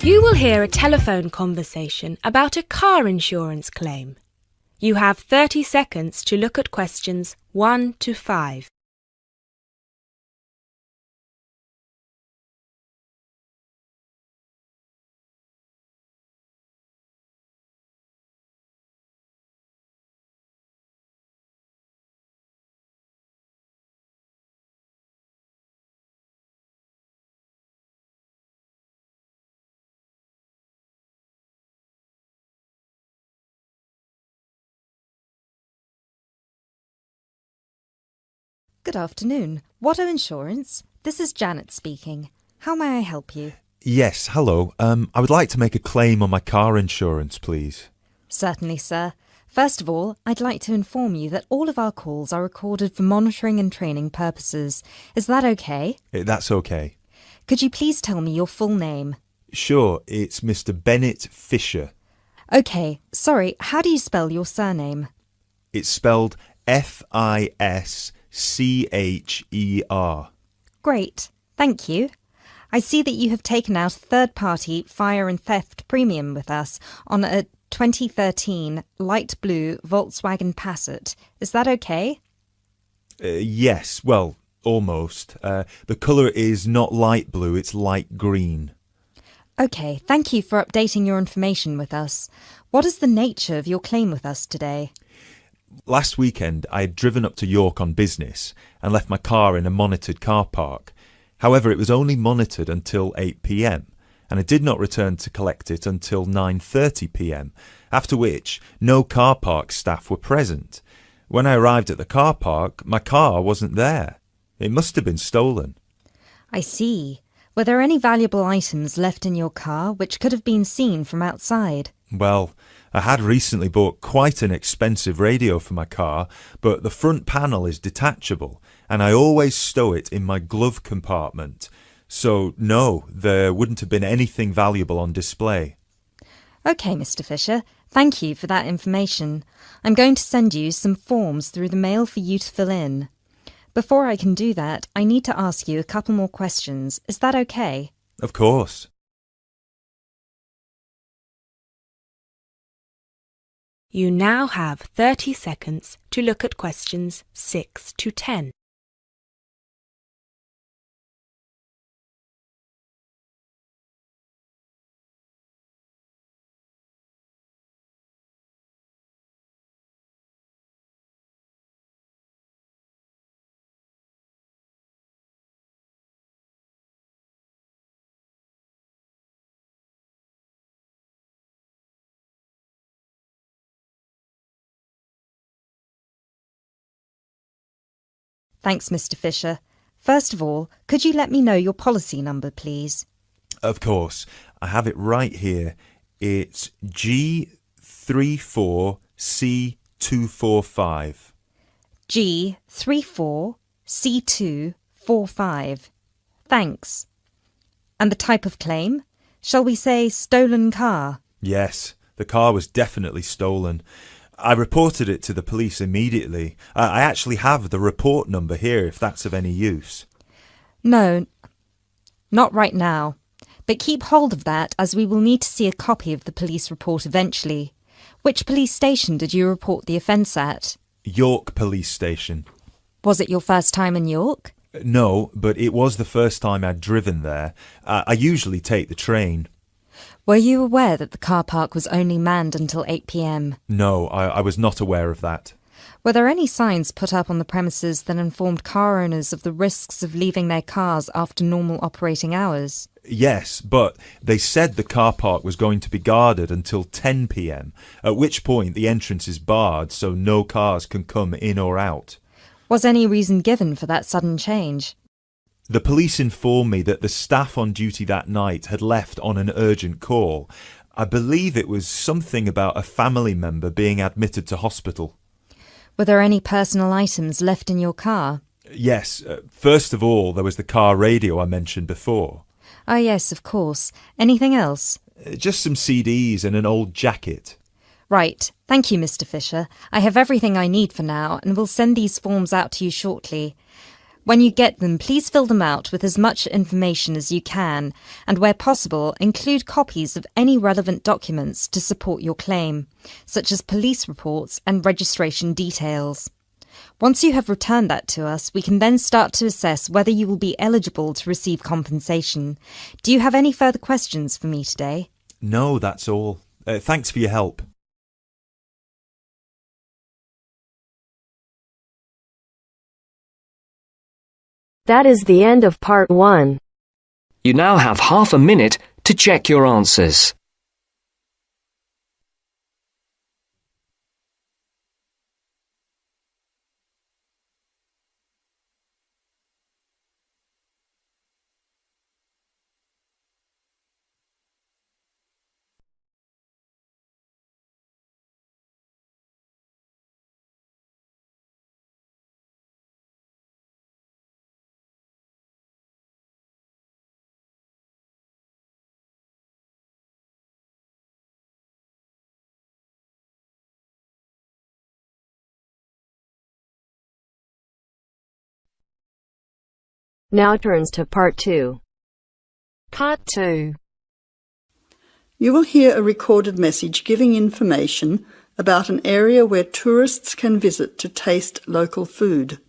You will hear a telephone conversation about a car insurance claim. You have 30 seconds to look at questions 1 to 5. Good afternoon. Watto Insurance. This is Janet speaking. How may I help you? Yes, hello. I would like to make a claim on my car insurance, please. Certainly, sir. First of all, I'd like to inform you that all of our calls are recorded for monitoring and training purposes. Is that okay? That's okay. Could you please tell me your full name? Sure, it's Mr. Bennett Fisher. Okay, sorry, how do you spell your surname? It's spelled Fischer. Great, thank you. I see that you have taken out a third-party fire and theft premium with us on a 2013 light blue Volkswagen Passat. Is that okay? Yes, well, almost. The colour is not light blue, it's light green. Okay, thank you for updating your information with us. What is the nature of your claim with us today? Last weekend, I had driven up to York on business and left my car in a monitored car park. However, it was only monitored until 8 p.m, and I did not return to collect it until 9:30 p.m, after which no car park staff were present. When I arrived at the car park, my car wasn't there. It must have been stolen. I see. Were there any valuable items left in your car which could have been seen from outside? Well, I had recently bought quite an expensive radio for my car, but the front panel is detachable, and I always stow it in my glove compartment. So, no, there wouldn't have been anything valuable on display. Okay, Mr. Fisher. Thank you for that information. I'm going to send you some forms through the mail for you to fill in. Before I can do that, I need to ask you a couple more questions. Is that okay? Of course. You now have 30 seconds to look at questions 6 to 10. Thanks, Mr. Fisher. First of all, could you let me know your policy number, please? Of course. I have it right here. It's G34C245. G34C245. Thanks. And the type of claim? Shall we say stolen car? Yes, the car was definitely stolen. I reported it to the police immediately. I actually have the report number here if that's of any use. No, not right now. But keep hold of that as we will need to see a copy of the police report eventually. Which police station did you report the offence at? York Police Station. Was it your first time in York? No, but it was the first time I'd driven there. I usually take the train. Were you aware that the car park was only manned until 8 p.m? No, I was not aware of that. Were there any signs put up on the premises that informed car owners of the risks of leaving their cars after normal operating hours? Yes, but they said the car park was going to be guarded until 10 p.m, at which point the entrance is barred so no cars can come in or out. Was any reason given for that sudden change? The police informed me that the staff on duty that night had left on an urgent call. I believe it was something about a family member being admitted to hospital. Were there any personal items left in your car? Yes, first of all, there was the car radio I mentioned before. Ah, yes, of course. Anything else? Just some CDs and an old jacket. Right. Thank you, Mr. Fisher. I have everything I need for now and will send these forms out to you shortly. When you get them, please fill them out with as much information as you can, and where possible, include copies of any relevant documents to support your claim, such as police reports and registration details. Once you have returned that to us, we can then start to assess whether you will be eligible to receive compensation. Do you have any further questions for me today? No, that's all. Thanks for your help. That is the end of part 1. You now have half a minute to check your answers. Now turns to part 2. Part 2. You will hear a recorded message giving information about an area where tourists can visit to taste local food.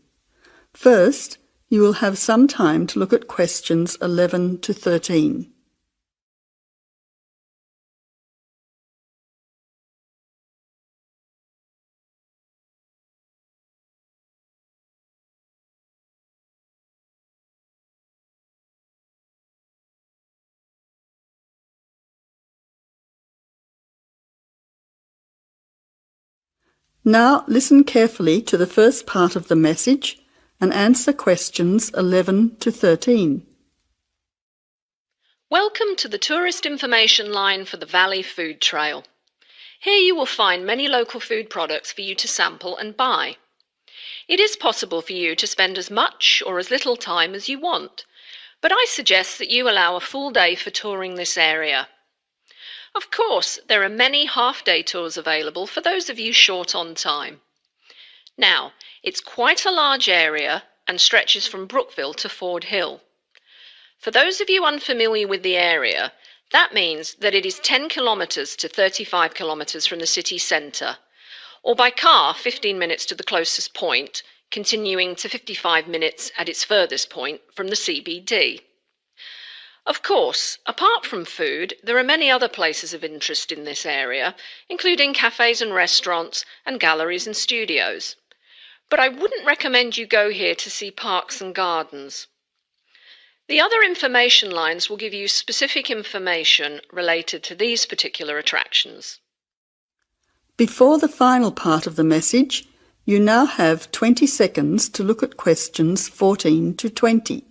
First, you will have some time to look at questions 11 to 13. Now listen carefully to the first part of the message and answer questions 11 to 13. Welcome to the tourist information line for the Valley Food Trail. Here you will find many local food products for you to sample and buy. It is possible for you to spend as much or as little time as you want, but I suggest that you allow a full day for touring this area. Of course, there are many half-day tours available for those of you short on time. Now, it's quite a large area and stretches from Brookville to Ford Hill. For those of you unfamiliar with the area, that means that it is 10 kilometres to 35 kilometres from the city centre, or by car 15 minutes to the closest point, continuing to 55 minutes at its furthest point from the CBD. Of course, apart from food, there are many other places of interest in this area, including cafes and restaurants and galleries and studios. But I wouldn't recommend you go here to see parks and gardens. The other information lines will give you specific information related to these particular attractions. Before the final part of the message, you now have 20 seconds to look at questions 14 to 20.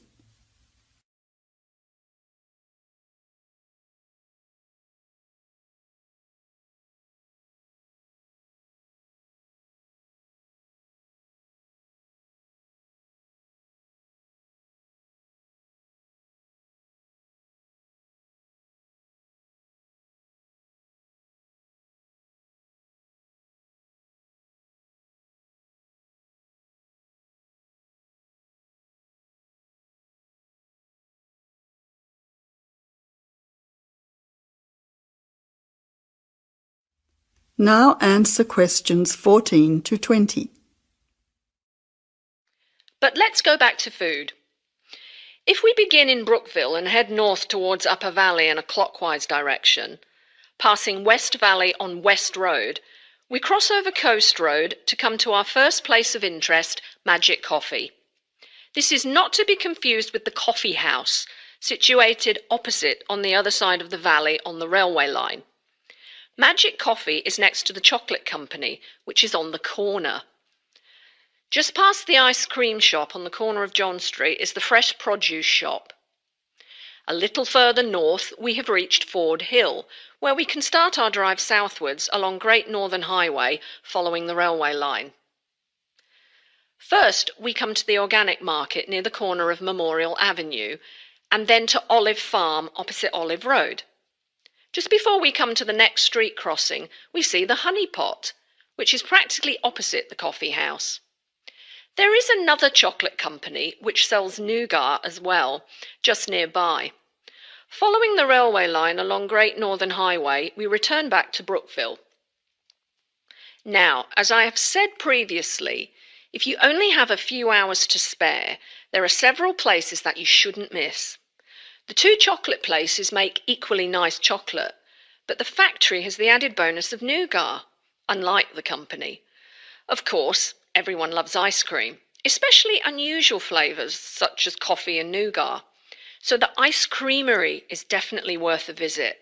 Now answer questions 14 to 20. But let's go back to food. If we begin in Brookville and head north towards Upper Valley in a clockwise direction, passing West Valley on West Road, we cross over Coast Road to come to our first place of interest, Magic Coffee. This is not to be confused with the Coffee House, situated opposite on the other side of the valley on the railway line. Magic Coffee is next to the Chocolate Company, which is on the corner. Just past the ice cream shop on the corner of John Street is the fresh produce shop. A little further north, we have reached Ford Hill, where we can start our drive southwards along Great Northern Highway following the railway line. First, we come to the organic market near the corner of Memorial Avenue, and then to Olive Farm opposite Olive Road. Just before we come to the next street crossing, we see the Honey Pot, which is practically opposite the coffee house. There is another chocolate company which sells nougat as well, just nearby. Following the railway line along Great Northern Highway, we return back to Brookville. Now, as I have said previously, if you only have a few hours to spare, there are several places that you shouldn't miss. The two chocolate places make equally nice chocolate, but the factory has the added bonus of nougat, unlike the company. Of course, everyone loves ice cream, especially unusual flavours such as coffee and nougat, so the ice creamery is definitely worth a visit.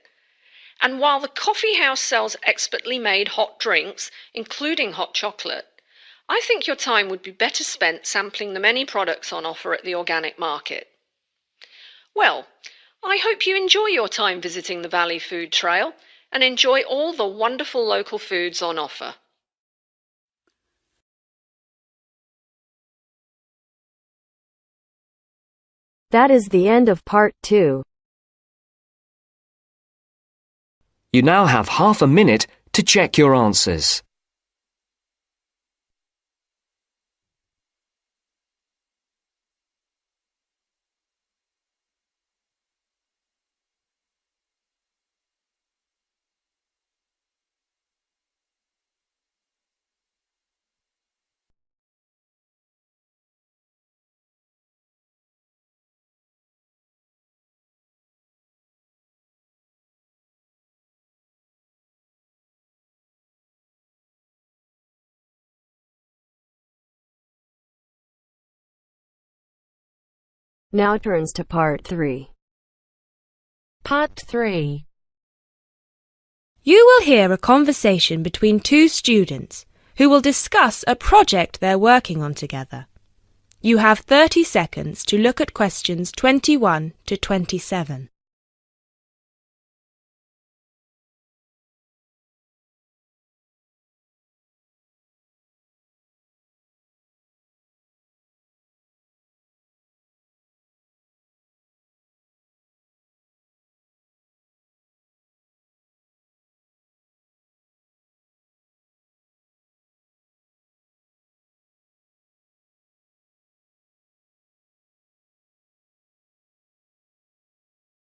And while the coffee house sells expertly made hot drinks, including hot chocolate, I think your time would be better spent sampling the many products on offer at the organic market. Well, I hope you enjoy your time visiting the Valley Food Trail and enjoy all the wonderful local foods on offer. That is the end of part 2. You now have half a minute to check your answers. Now turns to part 3. Part 3. You will hear a conversation between two students who will discuss a project they're working on together. You have 30 seconds to look at questions 21 to 27.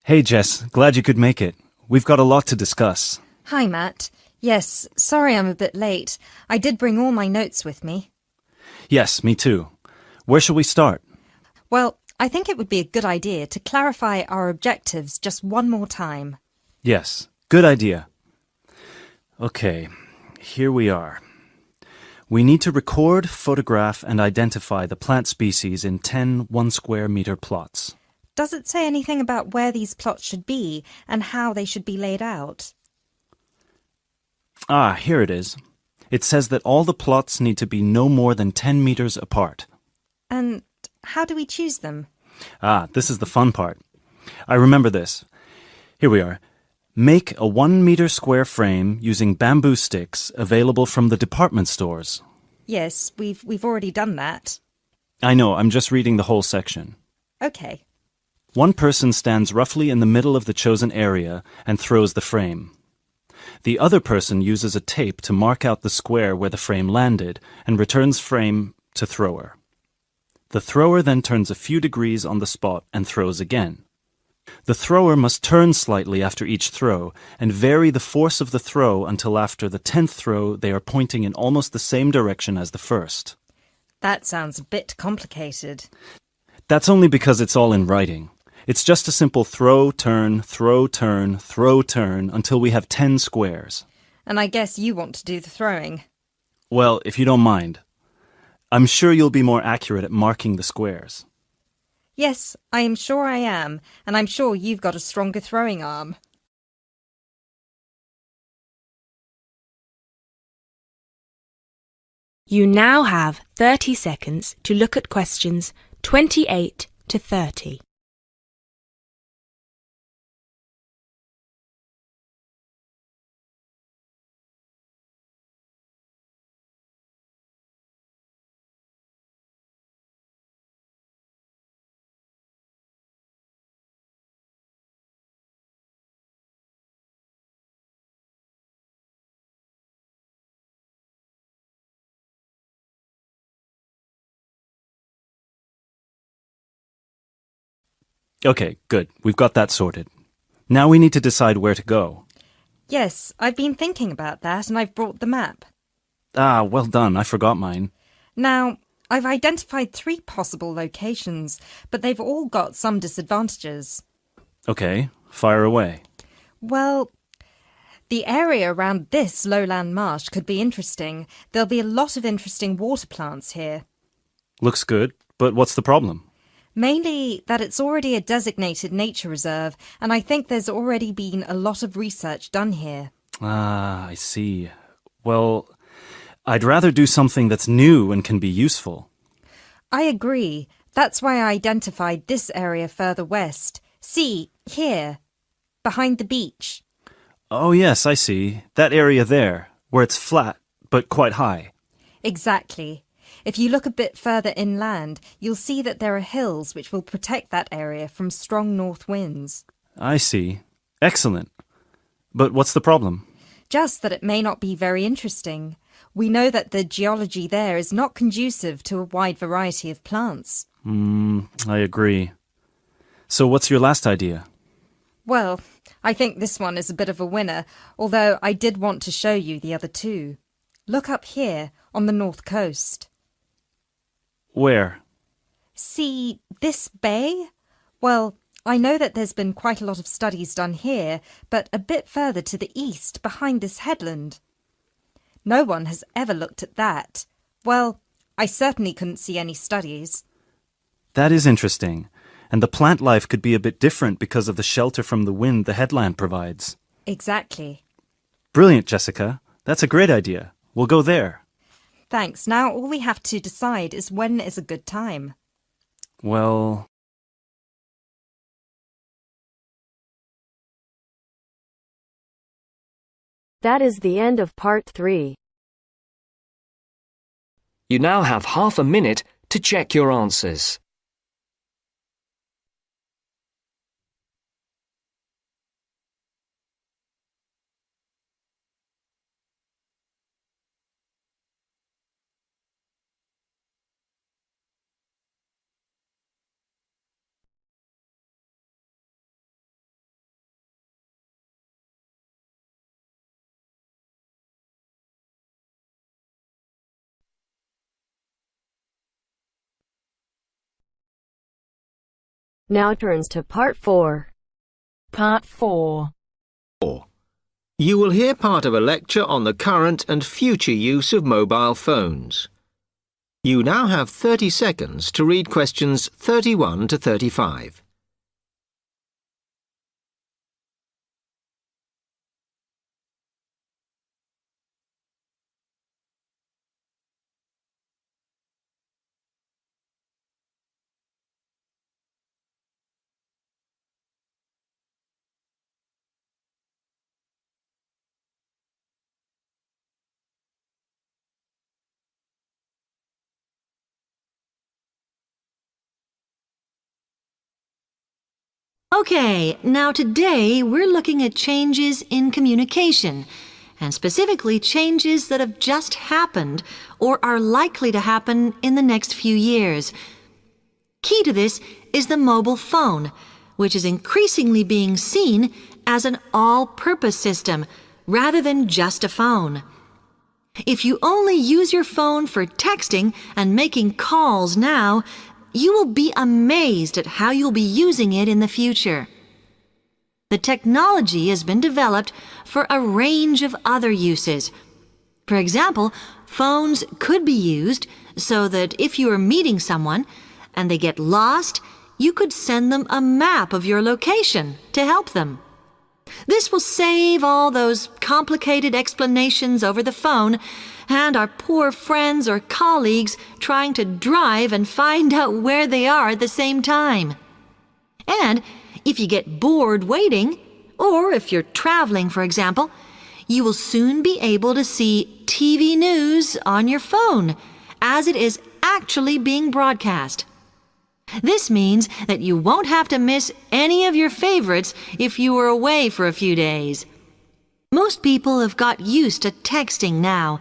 Hey Jess, glad you could make it. We've got a lot to discuss. Hi, Matt. Yes, sorry I'm a bit late. I did bring all my notes with me. Yes, me too. Where shall we start? Well, I think it would be a good idea to clarify our objectives just one more time. Yes, good idea. Okay, here we are. We need to record, photograph, and identify the plant species in 10 1-square-meter plots. Does it say anything about where these plots should be and how they should be laid out? Ah, here it is. It says that all the plots need to be no more than 10 meters apart. And how do we choose them? Ah, this is the fun part. I remember this. Here we are. Make a 1-meter square frame using bamboo sticks available from the department stores. Yes, we've already done that. I know, I'm just reading the whole section. Okay. One person stands roughly in the middle of the chosen area and throws the frame. The other person uses a tape to mark out the square where the frame landed and returns frame to thrower. The thrower then turns a few degrees on the spot and throws again. The thrower must turn slightly after each throw and vary the force of the throw until after the 10th throw they are pointing in almost the same direction as the first. That sounds a bit complicated. That's only because it's all in writing. It's just a simple throw, turn, throw, turn, throw, turn until we have 10 squares. And I guess you want to do the throwing. Well, if you don't mind. I'm sure you'll be more accurate at marking the squares. Yes, I am sure I am, and I'm sure you've got a stronger throwing arm. You now have 30 seconds to look at questions 28 to 30. Okay, good. We've got that sorted. Now we need to decide where to go. Yes, I've been thinking about that and I've brought the map. Ah, well done. I forgot mine. Now, I've identified 3 possible locations, but they've all got some disadvantages. Okay, fire away. Well, the area around this lowland marsh could be interesting. There'll be a lot of interesting water plants here. Looks good, but what's the problem? Mainly that it's already a designated nature reserve, and I think there's already been a lot of research done here. Ah, I see. Well, I'd rather do something that's new and can be useful. I agree. That's why I identified this area further west. See, here, behind the beach. Oh, yes, I see. That area there, where it's flat, but quite high. Exactly. If you look a bit further inland, you'll see that there are hills which will protect that area from strong north winds. I see. Excellent. But what's the problem? Just that it may not be very interesting. We know that the geology there is not conducive to a wide variety of plants. I agree. So what's your last idea? Well, I think this one is a bit of a winner, although I did want to show you the other 2. Look up here, on the north coast. Where? See this bay? Well, I know that there's been quite a lot of studies done here, but a bit further to the east, behind this headland. No one has ever looked at that. Well, I certainly couldn't see any studies. That is interesting. And the plant life could be a bit different because of the shelter from the wind the headland provides. Exactly. Brilliant, Jessica. That's a great idea. We'll go there. Thanks. Now all we have to decide is when is a good time. Well... That is the end of part 3. You now have half a minute to check your answers. Now turns to part 4. Part 4. You will hear part of a lecture on the current and future use of mobile phones. You now have 30 seconds to read questions 31 to 35. Okay, now today we're looking at changes in communication, and specifically changes that have just happened or are likely to happen in the next few years. Key to this is the mobile phone, which is increasingly being seen as an all-purpose system rather than just a phone. If you only use your phone for texting and making calls now, you will be amazed at how you'll be using it in the future. The technology has been developed for a range of other uses. For example, phones could be used so that if you are meeting someone and they get lost, you could send them a map of your location to help them. This will save all those complicated explanations over the phone and our poor friends or colleagues trying to drive and find out where they are at the same time. And if you get bored waiting, or if you're traveling, for example, you will soon be able to see TV news on your phone as it is actually being broadcast. This means that you won't have to miss any of your favorites if you were away for a few days. Most people have got used to texting now,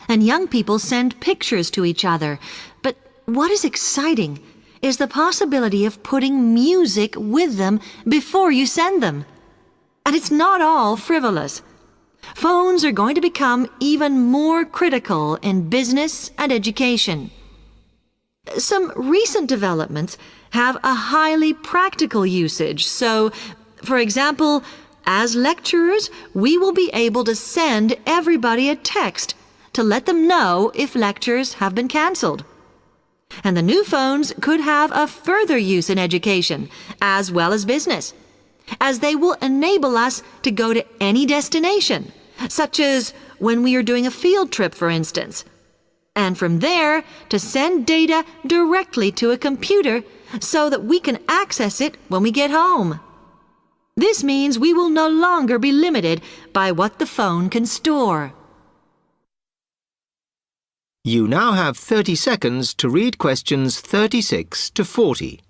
and young people send pictures to each other. But what is exciting is the possibility of putting music with them before you send them. And it's not all frivolous. Phones are going to become even more critical in business and education. Some recent developments have a highly practical usage. So, for example, as lecturers, we will be able to send everybody a text to let them know if lectures have been cancelled. And the new phones could have a further use in education as well as business, as they will enable us to go to any destination, such as when we are doing a field trip, for instance, and from there to send data directly to a computer so that we can access it when we get home. This means we will no longer be limited by what the phone can store. You now have 30 seconds to read questions 36 to 40.